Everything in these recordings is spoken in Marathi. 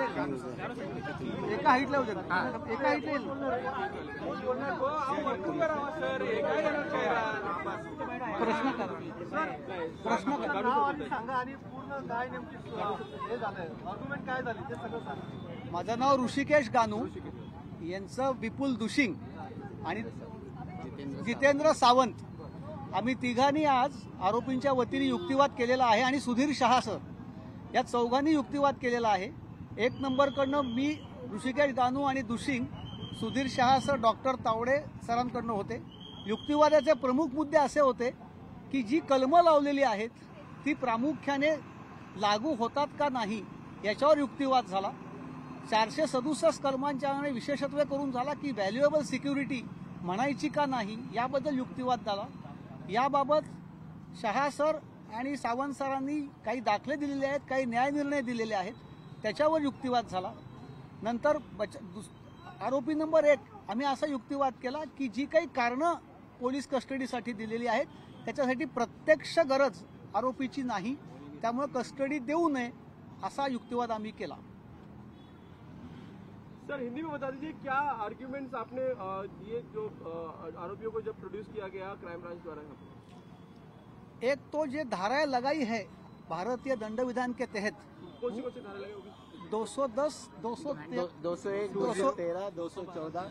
एका हाईटला होते एका हाईटला प्रश्न सांगा आणि पूर्ण काय नेमकी हे झालंय आर्ग्युमेंट काय झाली ते सगळं सांगा. माझं नाव ऋषिकेश गानू, यांचं विपुल दुशिंग आणि जितेंद्र सावंत, आम्ही तिघांनी आज आरोपींच्या वतीने युक्तिवाद केलेला आहे आणि सुधीर शहा सर या चौघांनी युक्तिवाद केलेला आहे. 1 नंबरकडनं मी ऋषिकेश गानू आणि दुशिंग, सुधीर शहा सर डॉक्टर तावडे सरांकडनं होते. युक्तिवादाचे प्रमुख मुद्दे असे होते की जी कलमं लावलेली आहेत ती प्रामुख्याने लागू होतात का नाही याच्यावर युक्तिवाद झाला. 467 कलमांच्या विशेषत्व करून झाला की व्हॅल्युएबल सिक्युरिटी म्हणायची का नाही याबद्दल युक्तिवाद झाला. याबाबत शहा सर आणि सावंत सरांनी काही दाखले दिलेले आहेत, काही न्याय निर्णय दिलेले आहेत, त्याच्यावर युक्तिवाद झाला. नंतर आरोपी नंबर 1 आम्ही असा युक्तिवाद केला की जी काही कारणं पोलीस कस्टडीसाठी दिलेली आहेत त्याच्यासाठी प्रत्यक्ष गरज आरोपीची नाही, त्यामुळे कस्टडी देऊ नये असा युक्तिवाद आम्ही केला. सर हिंदी में बता दीजिए क्या आर्ग्यूमेंट्स आपने ये जो आरोपियों को जब प्रोड्यूस किया गया क्राइम ब्रांच द्वारा? एक तो जो धाराएं लगाई है भारतीय दंड विधान के तहत, कौन सी धारा लगाई होगी? 210, 201, 213, 214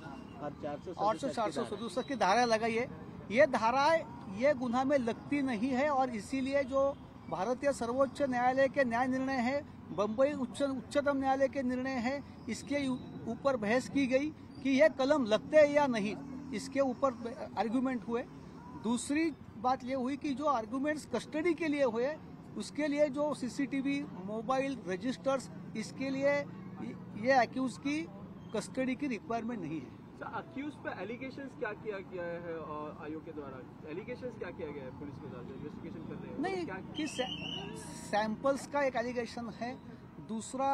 और 467 की धाराएं लगाई है. ये धाराएं ये गुनाह में लगती नहीं है और इसीलिए जो भारतीय सर्वोच्च न्यायालय के न्याय निर्णय है, बम्बई उच्चतम न्यायालय के निर्णय है, इसके ऊपर बहस की गई कि ये कलम लगते हैं या नहीं, इसके ऊपर आर्गुमेंट हुए. दूसरी बात ये हुई कि जो आर्गुमेंट्स कस्टडी के लिए हुए उसके लिए जो सीसीटीवी, मोबाइल, रजिस्टर्स, इसके लिए ये अक्यूज की कस्टडी की रिक्वायरमेंट नहीं है. अक्यूज पे एलिगेशंस क्या किया गया है आयोग के द्वारा? एलिगेशंस क्या किया गया है पुलिस के द्वारा इन्वेस्टिगेशन कर रहे हैं? नहीं कि सैंपल्स का एक एलिगेशन है. दूसरा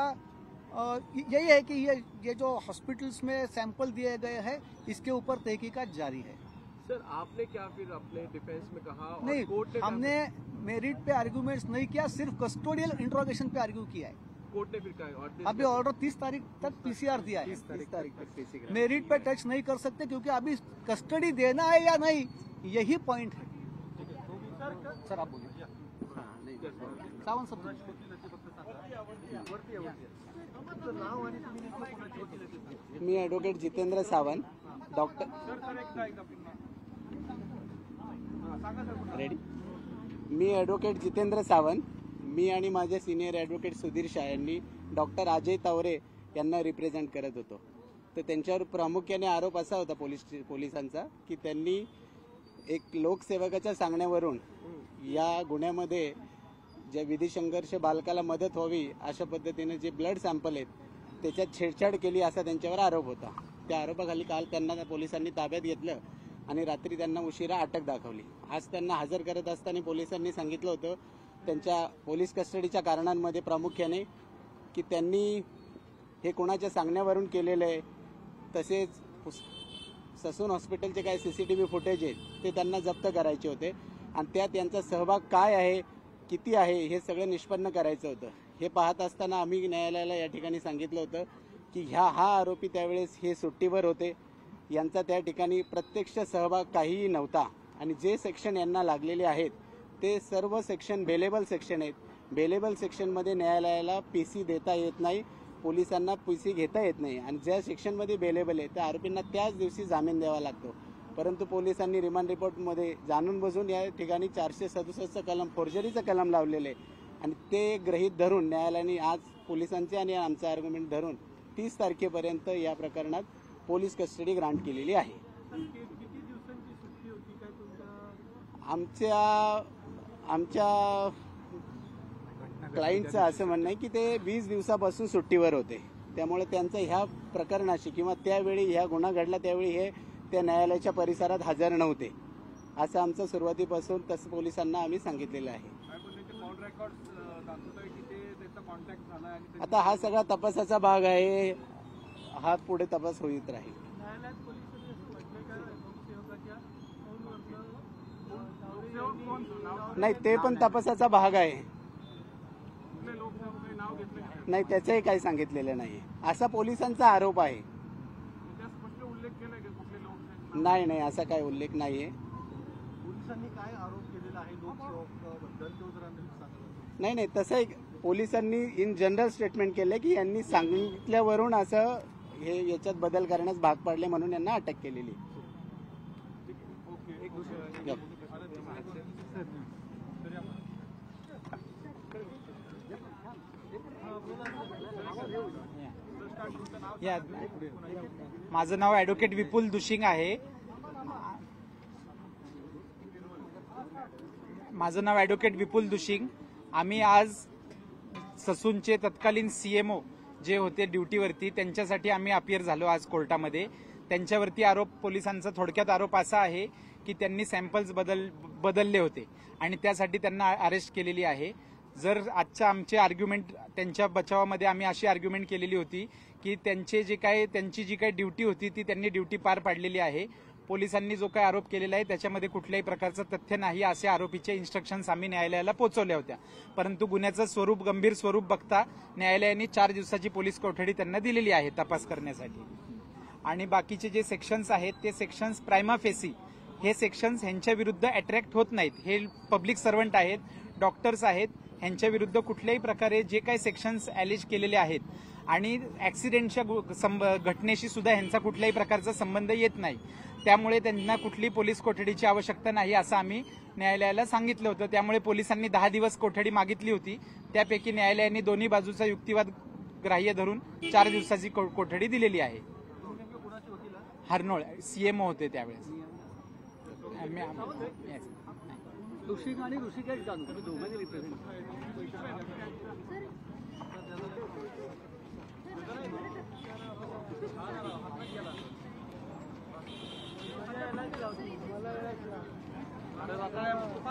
यही है कि ये जो हॉस्पिटल्स में सैंपल दिए गए हैं इसके ऊपर तहकीकात जारी है. सर आपने क्या फिर अपने डिफेंस में कहा? नहीं, हमने मेरिट पे आर्ग्यूमेंट्स नहीं किया, सिर्फ कस्टोडियल इंट्रोगेशन पे आर्ग्यू किया है. कोर्ट ने फिर कहा अभी ऑर्डर 30 तारीख तक पीसीआर दिया है. 30 तारीख तक पीसीआर. मेरिट पे टच नहीं कर सकते क्योंकि अभी कस्टडी देना है या नहीं यही पॉइंट है. सर आप बोलिए. सावंत सर मी advocate Jitendra Sawant, doctor ready. मी ॲडव्होकेट जितेंद्र सावंत, मी आणि माझे सिनियर ॲडव्होकेट सुधीर शाह यांनी डॉक्टर अजय तावरे यांना रिप्रेझेंट करत होतो. तर त्यांच्यावर प्रामुख्याने आरोप असा होता पोलिसांचा की त्यांनी एक लोकसेवकाच्या सांगण्यावरून या गुन्ह्यामध्ये ज्या विधी संघर्ष बालकाला मदत व्हावी अशा पद्धतीने जे ब्लड सॅम्पल आहेत त्याच्यात छेडछाड केली असा त्यांच्यावर आरोप होता. त्या आरोपाखाली काल त्यांना पोलिसांनी ताब्यात घेतलं आणि रात्री त्यांना उशिरा अटक दाखवली. आज त्यांना हजर करत असताना पोलिसांनी सांगितलं होतं त्यांच्या पोलीस कस्टडीच्या कारणांमध्ये प्रामुख्याने की त्यांनी हे कोणाच्या सांगण्यावरून केलेलं आहे, तसेच ससून हॉस्पिटलचे काही सीसीटीव्ही फुटेज आहेत ते त्यांना जप्त करायचे होते आणि त्यात त्यांचा सहभाग काय आहे, किती आहे हे सगळं निष्पन्न करायचं होतं. हे पाहत असताना आम्ही न्यायालयाला या ठिकाणी सांगितलं होतं की हा आरोपी त्यावेळेस हे सुट्टीवर होते, यांचा त्या ठिकाणी प्रत्यक्ष सहभाग काहीही नव्हता आणि जे सेक्शन यांना लागलेले आहेत ते सर्व सेक्शन बेलेबल सेक्शन आहेत. बेलेबल सेक्शनमध्ये न्यायालयाला पीसी देता येत नाही, पोलिसांना पीसी घेता येत नाही आणि ज्या सेक्शनमध्ये बेलेबल आहे त्या आरोपींना त्याच दिवशी जामीन द्यावा लागतो. परंतु पोलिसांनी रिमांड रिपोर्टमध्ये जाणून बुजून या ठिकाणी 467 कलम फोर्जरीचं कलम लावलेलं आहे आणि ते गृहीत धरून न्यायालयाने आज पोलिसांचे आणि आमचं आर्ग्युमेंट धरून 30 तारखेपर्यंत या प्रकरणात पोलीस कस्टडी ग्रांट केलेली आहे. आमच्या क्लायंटचं असं म्हणणं आहे की ते 20 दिवसापासून सुट्टीवर होते, त्यामुळे त्यांचं ह्या प्रकरणाशी किंवा त्यावेळी ह्या गुन्हा घडला त्यावेळी हे त्या न्यायालयाच्या परिसरात हजर नव्हते असं आमचं सुरुवातीपासून तसं पोलिसांना आम्ही सांगितलेलं आहे. आता हा सगळा तपासाचा भाग आहे, हा पुढे तपास होत राहील. नाही, ते पण तपासाचा भाग आहे. नाही, त्याचंही काही सांगितलेलं नाहीये, असा पोलिसांचा आरोप आहे. नाही, असा काही उल्लेख नाहीये. पोलिसांनी काय आरोप केलेला आहे लोकसेवकाबद्दल तो जरा सांगा. नाही, तसं पोलिसांनी इन जनरल स्टेटमेंट केलं की यांनी सांगितल्यावरून असं हे याच्यात बदल करण्यास भाग पडले म्हणून यांना अटक केलेली. माझं नाव ॲडव्होकेट विपुल दुशिंग आहे. आम्ही आज ससूनचे तत्कालीन सीएमओ जे होते ड्युटीवरती त्यांच्यासाठी आम्ही अपियर झालो आज कोर्टामध्ये. त्यांच्यावरती पोलिसांचा थोडक्यात आरोप असा आहे की त्यांनी सॅम्पल्स बदलले होते आणि त्यासाठी त्यांना अरेस्ट केलेली आहे. जर आजच्या आमचे आर्ग्युमेंट त्यांच्या बचावामध्ये आम्ही अशी आर्ग्युमेंट केलेली होती की त्यांची जी काही ड्युटी होती ती त्यांनी ड्युटी पार पाडलेली आहे. पोलिसांनी जो काही आरोप केलेला आहे त्याच्यामध्ये कुठल्याही प्रकारचं तथ्य नाही असे आरोपीचे इन्स्ट्रक्शन्स आम्ही न्यायालयाला पोहोचवल्या होत्या. परंतु गुन्ह्याचं गंभीर स्वरूप बघता न्यायालयाने 4 दिवसाची पोलीस कोठडी त्यांना दिलेली आहे तपास करण्यासाठी. आणि बाकीचे जे सेक्शन्स आहेत ते सेक्शन्स प्रायमा फेसी हे सेक्शन्स ह्यांच्या विरुद्ध अट्रॅक्ट होत नाहीत. हे पब्लिक सर्वंट आहेत, डॉक्टर्स आहेत, ह्यांच्या विरुद्ध कुठल्याही प्रकारे जे काही सेक्शन्स ॲलिज केलेले आहेत आणि ऍक्सिडेंटच्या घटनेशी सुद्धा ह्यांचा कुठल्याही प्रकारचा संबंध येत नाही. त्यामुळे त्यांना कुठली पोलीस कोठडीची आवश्यकता नाही असं आम्ही न्यायालयाला सांगितलं होतं. त्यामुळे पोलिसांनी 10 दिवस कोठडी मागितली होती. त्यापैकी न्यायालयाने दोन्ही बाजूचा युक्तिवाद ग्राह्य धरून 4 दिवसाची कोठडी दिलेली आहे. हरनोळ सीएमओ होते त्यावेळेस. दुशिंग आणि ऋषिकेश गानू तुम्ही दोघांनी रिप्रेझेंट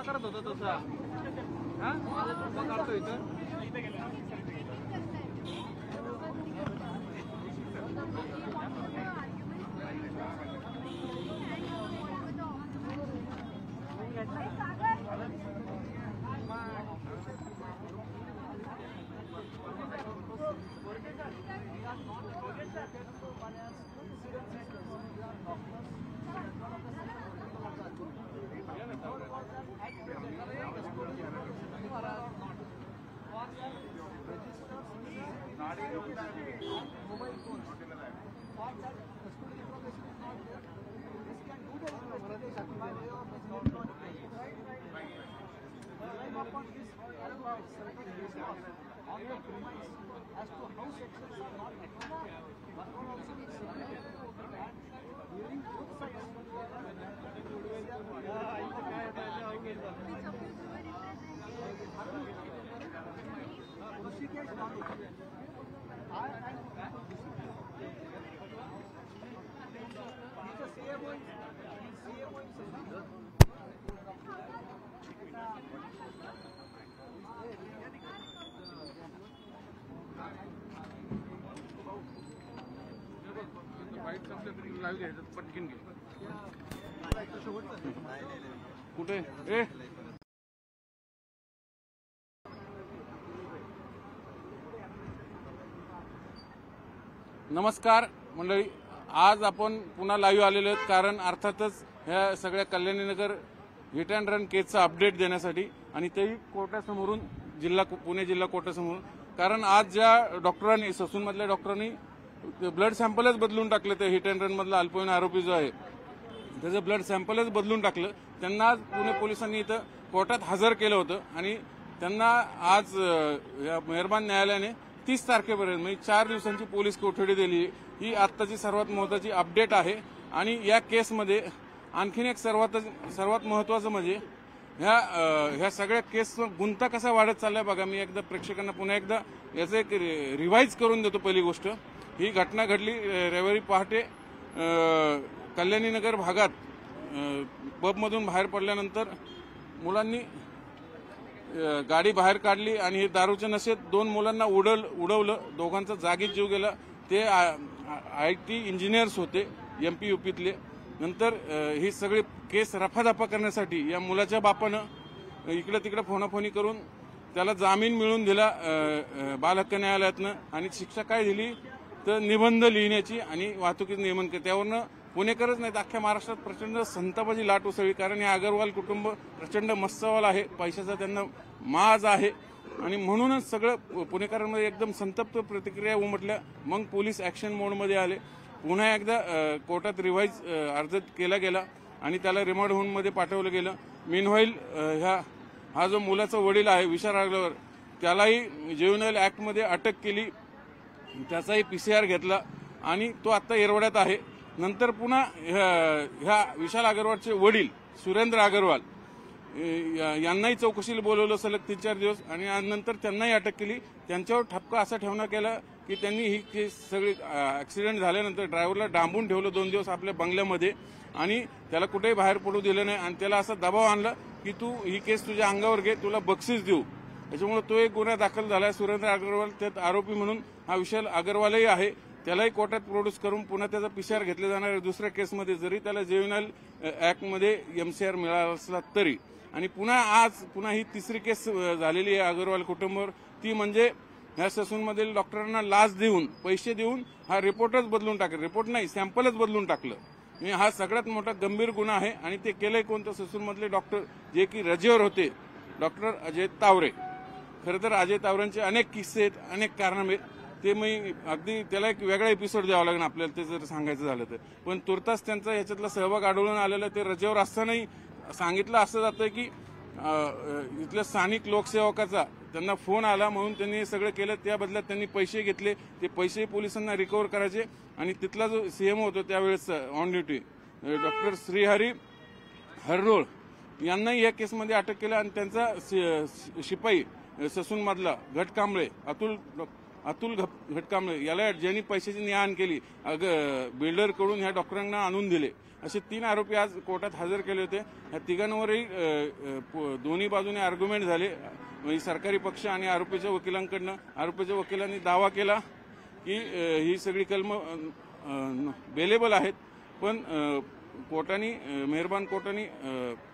करत होता तसा काढतो इथं. पटकन घे कुठे ए नमस्कार मंडळी, आज आपण पुन्हा लाईव्ह आलेलो आहेत कारण अर्थातच ह्या सगळ्या कल्याणीनगर हिट अँड रन केसचा अपडेट देण्यासाठी आणि तेही कोर्टासमोरून पुणे जिल्हा कोर्टासमोरून. कारण आज ज्या डॉक्टरांनी ससूनमधल्या डॉक्टरांनी ब्लड सॅम्पलच बदलून टाकलं, ते हिट अँड रन मधला अल्पवयीन आरोपी जो आहे त्याचं ब्लड सॅम्पलच बदलून टाकलं. त्यांना आज पुणे पोलिसांनी इथं कोर्टात हजर केलं होतं आणि त्यांना आज मेहरबान न्यायालयाने 30 तारखेपर्यंत म्हणजे 4 दिवसांची पोलीस कोठडी दिली. ही आत्ताची सर्वात महत्वाची अपडेट आहे. आणि या केसमध्ये आणखीन एक सर्वात महत्वाचं म्हणजे ह्या सगळ्या केसचा गुंता कसा वाढत चाललाय बघा. मी एकदा प्रेक्षकांना पुन्हा एकदा याचं एक रिवाईज करून देतो. पहिली गोष्ट, ही घटना घडली रविवारी पहाटे कल्याणीनगर भागात पबमधून बाहेर पडल्यानंतर मुलांनी गाडी बाहेर काढली आणि हे दारूच्या नशेत 2 मुलांना उडवलं. दोघांचा जागीच जीव गेला. ते IT इंजिनियर्स होते MP UPतले. नंतर ही सगळी केस रफादफा करण्यासाठी या मुलाच्या बापानं इकडे तिकडे फोनाफोनी करून त्याला जामीन मिळवून दिला बाल हक्क न्यायालयातनं, आणि शिक्षा काय दिली तर निबंध लिहिण्याची आणि वाहतुकीचं नियमन केलं. त्यावरनं पुणेकरच नाही तर अख्ख्या महाराष्ट्रात प्रचंड संतापाची लाट उसळली, कारण हे अगरवाल कुटुंब प्रचंड मत्सवाल आहे, पैशाचा त्यांना माज आहे, आणि म्हणूनच सगळं पुणेकरांमध्ये एकदम संतप्त प्रतिक्रिया उमटल्या. मग पोलीस ऍक्शन मोडमध्ये आले. पुन्हा एकदा कोर्टात रिवाईज अर्ज केला गेला आणि त्याला रिमांड होममध्ये पाठवलं गेलं. मीनव्हाईल हा जो मुलाचा वडील आहे विशाल रागलावर, त्यालाही ज्युव्हेनाइल ऍक्टमध्ये अटक केली, त्याचाही PCR घेतला आणि तो आता येरवड्यात आहे. नंतर पुन्हा ह्या विशाल अग्रवालचे वडील सुरेंद्र अग्रवाल यांनाही चौकशीला बोलवलं सलग 3-4 दिवस, आणि नंतर त्यांनाही अटक केली. त्यांच्यावर ठपका असा ठेवण्यात गेला की त्यांनी ही केस सगळी ऍक्सिडेंट झाल्यानंतर ड्रायव्हरला डांबून ठेवलं 2 दिवस आपल्या बंगल्यामध्ये, आणि त्याला कुठेही बाहेर पडू दिलं नाही, आणि त्याला असा दबाव आणला की तू ही केस तुझ्या अंगावर घे, तुला बक्षीस देऊ. त्याच्यामुळे तो एक गुन्हा दाखल झाला. सुरेंद्र अग्रवाल त्यात आरोपी म्हणून हा विशाल अग्रवालही आहे. त्यालाही कोर्टात प्रोड्यूस करून पुन्हा त्याचा PCR घेतला जाणार आहे दुसऱ्या केसमध्ये, जरी त्याला ज्युव्हेनाइल ऍक्टमध्ये MCR मिळाला असला तरी. आणि पुन्हा ही तिसरी केस झालेली आहे अग्रवाल कुटुंबावर. ती म्हणजे ह्या ससूनमधील डॉक्टरांना लाच देऊन, पैसे देऊन हा रिपोर्टच बदलून टाकला, रिपोर्ट नाही सॅम्पलच बदलून टाकलं. हा सगळ्यात मोठा गंभीर गुन्हा आहे. आणि ते केलंय कोणतं? ससूनमधले डॉक्टर जे की रजेवर होते, डॉक्टर अजय तावरे. खरं तर अजय तावरेंचे अनेक किस्से आहेत, अनेक कारनामे आहेत. ते मी अगदी त्याला एक वेगळा एपिसोड द्यावा लागेल आपल्याला ते जर सांगायचं झालं तर. पण तुर्तास त्यांचा याच्यातला सहभाग आढळून आलेला. ते रजेवर असतानाही सांगितलं असं जातं की इथल्या स्थानिक लोकसेवकाचा त्यांना फोन आला म्हणून त्यांनी हे सगळं केलं. त्या बदल्यात त्यांनी पैसे घेतले. ते पैसे पोलिसांना रिकव्हर करायचे. आणि तिथला जो CMO होता त्यावेळेस ऑन ड्युटी डॉक्टर श्रीहरी हररोळ यांनाही या केसमध्ये अटक केलं. आणि त्यांचा शिपाई ससूनमधला घटकांबळे अतुल घटकांबळे याला ज्यांनी पैशाची ने-आण केली, बिल्डरकडून ह्या डॉक्टरांना आणून दिले, असे 3 आरोपी आज कोर्टात हजर केले होते. या तिघांवरही दोन्ही बाजूने आर्ग्युमेंट झाले, सरकारी पक्ष आणि आरोपीच्या वकिलांकडनं. आरोपीच्या वकिलांनी दावा केला की ही सगळी कलम बेलेबल आहेत, पण कोर्टाने मेहरबान कोर्टाने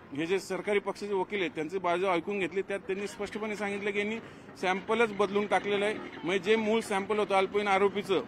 हे जे सरकारी पक्षाचे वकील आहेत त्यांची बाजू ऐकून घेतली. त्यात त्यांनी स्पष्टपणे सांगितलं की यांनी सॅम्पलच बदलून टाकलेलं आहे. म्हणजे जे मूळ सॅम्पल होतं अल्पवयीन आरोपीचं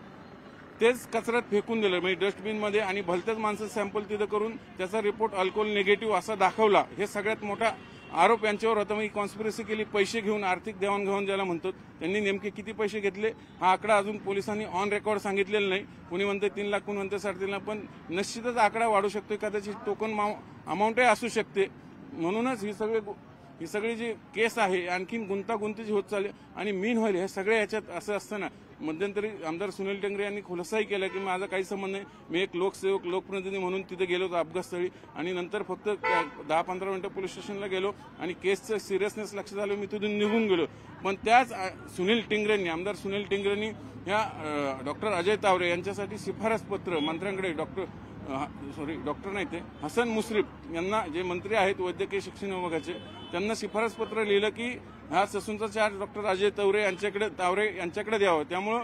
तेच कचऱ्यात फेकून दिलं, म्हणजे डस्टबिनमध्ये, आणि भलत्याच माणसाचं सॅम्पल तिथं करून त्याचा रिपोर्ट अल्कोहोल निगेटिव्ह असा दाखवला. हे सगळ्यात मोठा आरोप यांच्यावर होता. म्हणजे कॉन्स्पिरसी केली, पैसे घेऊन, आर्थिक देवाणघेवाण ज्याला म्हणतात. त्यांनी नेमके किती पैसे घेतले हा आकडा अजून पोलिसांनी ऑन रेकॉर्ड सांगितलेला नाही. कुणी म्हणते 3 लाख, कुणी म्हणते 3.5 लाख, पण निश्चितच आकडा वाढू शकतो, कदाचित टोकन अमाऊंटही असू शकते. म्हणूनच ही सगळी जी केस आहे आणखीन गुंतागुंतीची होत चालली. आणि मीनव्हाईल हे सगळ्या ह्याच्यात असं असताना मध्यंतरी आमदार सुनील टेंगरे यांनी खुलासाही केला की माझा काही संबंध नाही, मी एक लोकसेवक लोकप्रतिनिधी म्हणून तिथे गेलो होतो अपघातस्थळी, आणि नंतर फक्त 10-15 मिनिटं पोलीस स्टेशनला गेलो आणि केसचं सिरियसनेस लक्षात आलं, मी तिथून निघून गेलो. पण त्याच आमदार सुनील टिंगरेंनी ह्या डॉक्टर अजय तावरे यांच्यासाठी शिफारस पत्र मंत्र्यांकडे डॉक्टर नाही ते हसन मुश्रीफ यांना, जे मंत्री आहेत वैद्यकीय शिक्षण विभागाचे, त्यांना शिफारस पत्र लिहिलं की हा ससूनचा चार्ज डॉक्टर अजय तावरे यांच्याकडे द्यावं. त्यामुळं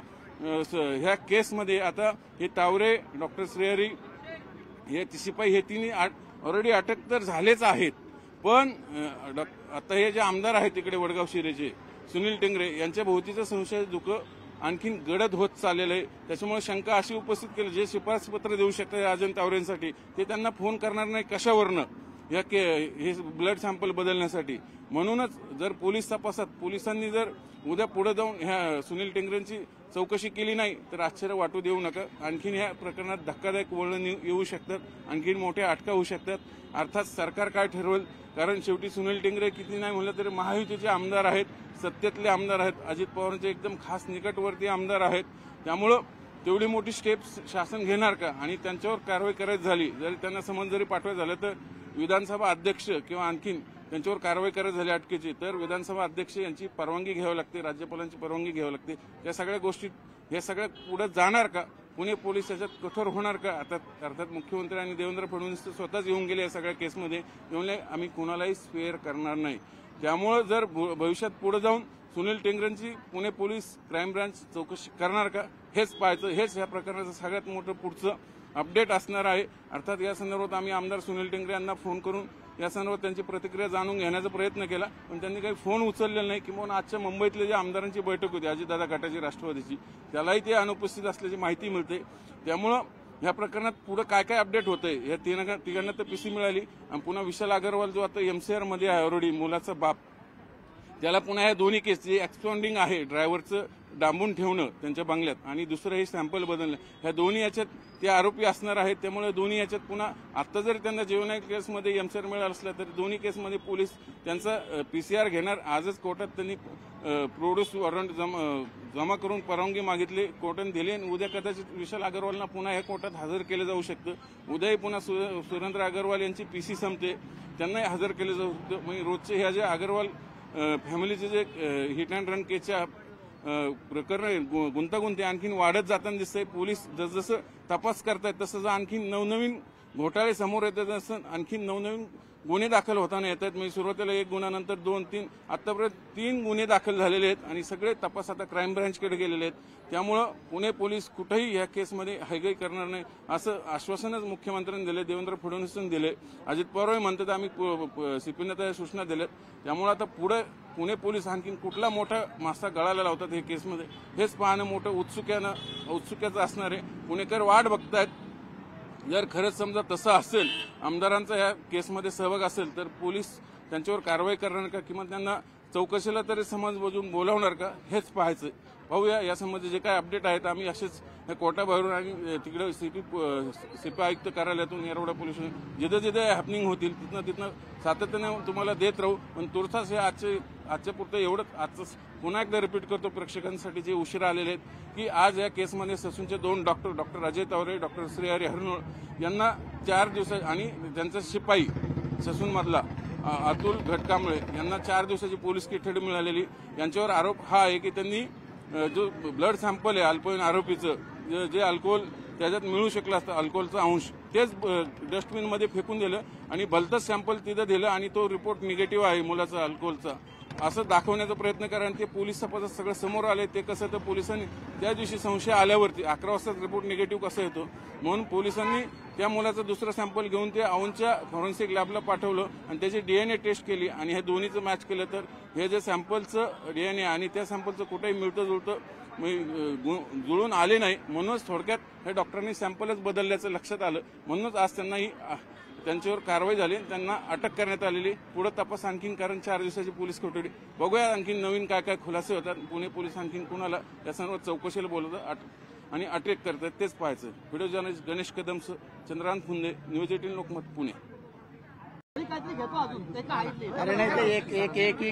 ह्या केसमध्ये आता हे तावरे, डॉक्टर श्रीहरी, हे शिपाई, हे तिन्ही ऑलरेडी अटक तर झालेच आहेत. पण आता हे जे आमदार आहेत तिकडे वडगाव शिरेचे सुनील टिंगरे यांच्या भोवतीचं संशय धुकं आणखीन गडद होत चाललेलं आहे. त्याच्यामुळे शंका अशी उपस्थित केली, जे शिफारस पत्र देऊ शकतात अजय तावरेंसाठी ते त्यांना फोन करणार नाही कशावरनं हे ब्लड सॅम्पल बदलण्यासाठी. म्हणूनच जर पोलीस तपासात पोलिसांनी जर उद्या पुढे जाऊन ह्या सुनील टिंगरेंची चौकशी केली नाही तर आश्चर्य वाटू देऊ नका. आणखीन ह्या प्रकरणात धक्कादायक वळण येऊ शकतात, आणखीन मोठ्या अटका होऊ शकतात. अर्थात सरकार काय ठरवेल, कारण शेवटी सुनील टिंगरे किती नाही म्हणलं तरी महायुतीचे आमदार आहेत, सत्तेतले आमदार आहेत, अजित पवारांचे एकदम खास निकटवर्ती आमदार आहेत. त्यामुळं तेवढी मोठी स्टेप्स शासन घेणार का, आणि त्यांच्यावर कारवाई करायची झाली, जरी त्यांना समन जरी पाठवायचं झालं तर विधानसभा अध्यक्ष किंवा आणखीन त्यांच्यावर कारवाई करायची झाली अटकेची तर विधानसभा अध्यक्ष यांची परवानगी घ्यावी लागते, राज्यपालांची परवानगी घ्यावी लागते. या सगळ्या गोष्टी हे सगळ्यात पुढे जाणार का, पुणे पोलीस याच्यात कठोर होणार का? आता अर्थात मुख्यमंत्री आणि देवेंद्र फडणवीस स्वतःच येऊन गेले या सगळ्या केसमध्ये, म्हणले आम्ही कुणालाही स्पेअर करणार नाही. त्यामुळे जर भविष्यात पुढे जाऊन सुनील टिंगरेंची पुणे पोलीस क्राईम ब्रांच चौकशी करणार का हेच पाहायचं. हेच या प्रकरणाचं सगळ्यात मोठं पुढचं अपडेट असणार आहे. अर्थात या संदर्भात आम्ही आमदार सुनील टिंगरे यांना फोन करून या संदर्भात त्यांची प्रतिक्रिया जाणून घेण्याचा प्रयत्न केला, पण त्यांनी काही फोन उचललेला नाही. किंवा आजच्या मुंबईतले जे आमदारांची बैठक होती अजितदादा गटाची राष्ट्रवादीची, त्यालाही ते अनुपस्थित असल्याची माहिती मिळते. त्यामुळं या प्रकरणात पुढे काय काय अपडेट होतंय, या तिघांना तर पीसी मिळाली आणि पुन्हा विशाल अग्रवाल जो आता एमसीआर मध्ये आहे ऑलरेडी, मुलाचा बाप, त्याला पुन्हा या दोन्ही केस जे एक्सपाउंडिंग आहे ड्रायव्हरचं डांबून ठेवणं त्यांच्या बंगल्यात आणि दुसरं हे सॅम्पल बदलणं, ह्या दोन्ही याच्यात ते आरोपी असणार आहेत. त्यामुळे दोन्ही याच्यात पुन्हा आता जर त्यांना जीवनाय केसमध्ये एमसीआर मिळालं असलं तर दोन्ही केसमध्ये पोलीस त्यांचा पीसीआर घेणार. आजच कोर्टात त्यांनी प्रोड्यूस वॉरंट जमा करून परवानगी मागितली, कोर्टाने दिली आणि उद्या कदाचित विशाल अग्रवालना पुन्हा या कोर्टात हजर केलं जाऊ शकतं. उद्याही पुन्हा सुरेंद्र अग्रवाल यांची पीसी संपते, त्यांनाही हजर केलं जाऊ शकतं. म्हणजे रोजचे ह्या जे अग्रवाल फॅमिलीचे जे हिट अँड रन केसच्या प्रकरण गुंतागुंती आणखीन वाढत जाताना दिसतंय. पोलीस जसजसं तपास करतायत तसं आणखीन नवनवीन घोटाळे समोर येतात, तसं आणखीन नवनवीन गुन्हे दाखल होताना येत आहेत. म्हणजे सुरुवातीला 1 गुन्हा, नंतर 2, 3, आतापर्यंत 3 गुन्हे दाखल झालेले आहेत आणि सगळे तपास आता क्राईम ब्रांचकडे गेलेले आहेत. त्यामुळं पुणे पोलीस कुठेही या केसमध्ये हयगय करणार नाही असं आश्वासनच मुख्यमंत्र्यांनी दिले, देवेंद्र फडणवीसांनी दिले. अजित पवारही म्हणतात आम्ही सीपीना त्या सूचना दिल्यात. त्यामुळे आता पुढे पुणे पोलीस आणखीन कुठला मोठा मासा गळाला लावतात हे केसमध्ये, हेच पाहणं मोठं उत्सुक्याचं असणार आहे. पुणेकर वाट बघतायत. जर खरंच समजा तसं असेल, आमदारांचा या केसमध्ये सहभाग असेल, तर पोलीस त्यांच्यावर कारवाई करणार का किंवा त्यांना चौकशीला तरी समज बजून बोलावणार का, हेच पाहायचं. पाहूया यासंबंधी जे काय अपडेट आहेत. आम्ही असेच कोर्टाबाहेरून आणि तिकडे सीपी आयुक्त कार्यालयातून, येरवडा पोलीस जिथे जिथे हॅपनिंग होतील तिथनं सातत्याने तुम्हाला देत राहू. पण तुर्तास हे आजच्या पुरतं एवढंच. आजचं पुन्हा एकदा रिपीट करतो प्रेक्षकांसाठी जे उशिरा आलेले आहेत की आज या केसमध्ये ससूनचे 2 डॉक्टर अजय तावरे, डॉक्टर श्रीहरी हरनोळ यांना 4 दिवस आणि त्यांचा शिपाई ससूनमधला अतुल घटकांबळे यांना 4 दिवसाची पोलीस कोठडी मिळालेली. यांच्यावर आरोप हा आहे की त्यांनी जो ब्लड सॅम्पल आहे अल्पवयीन आरोपीचं, जे अल्कोहोल त्याच्यात मिळू शकलं असतं, अल्कोहोलचा अंश, तेच डस्टबिनमध्ये फेकून दिलं आणि भलतंच सॅम्पल तिथं दिलं आणि तो रिपोर्ट निगेटिव्ह आहे मुलाचा अल्कोहोलचा, असं दाखवण्याचा प्रयत्न करा. आणि ते पोलीस तपासात सगळं समोर आले. ते कसं तर पोलिसांनी त्या दिवशी संशय आल्यावरती 11 वाजता रिपोर्ट निगेटिव्ह कसा येतो म्हणून पोलिसांनी त्या मुलाचं दुसरं सॅम्पल घेऊन ते औंधच्या फॉरेन्सिक लॅबला पाठवलं आणि त्याची डीएनए टेस्ट केली आणि हे दोन्हीचं मॅच केलं तर हे जे सॅम्पलचं डीएनए आणि त्या सॅम्पलचं कुठेही मिळतं जुळतं जुळून आले नाही. म्हणूनच थोडक्यात हे डॉक्टरांनी सॅम्पलच बदलल्याचं लक्षात आलं. म्हणूनच आज त्यांच्यावर कारवाई झाली, त्यांना अटक करण्यात आलेली. पुढे तपास आणखीन, कारण 4 दिवसाची पोलीस कोठडी. बघूया आणखीन नवीन काय काय खुलासे होतात. पुणे पोलीस आणखीन कुणाला या सर्व चौकशीला बोलवतात आणि अटक करतात तेच पाहायचं. Video journalist Ganesh Kadam, Chandrakant Phunde, news 18 Lokmat, Pune. काहीतरी घेतो अजून ते काय अरे नाही, ते एक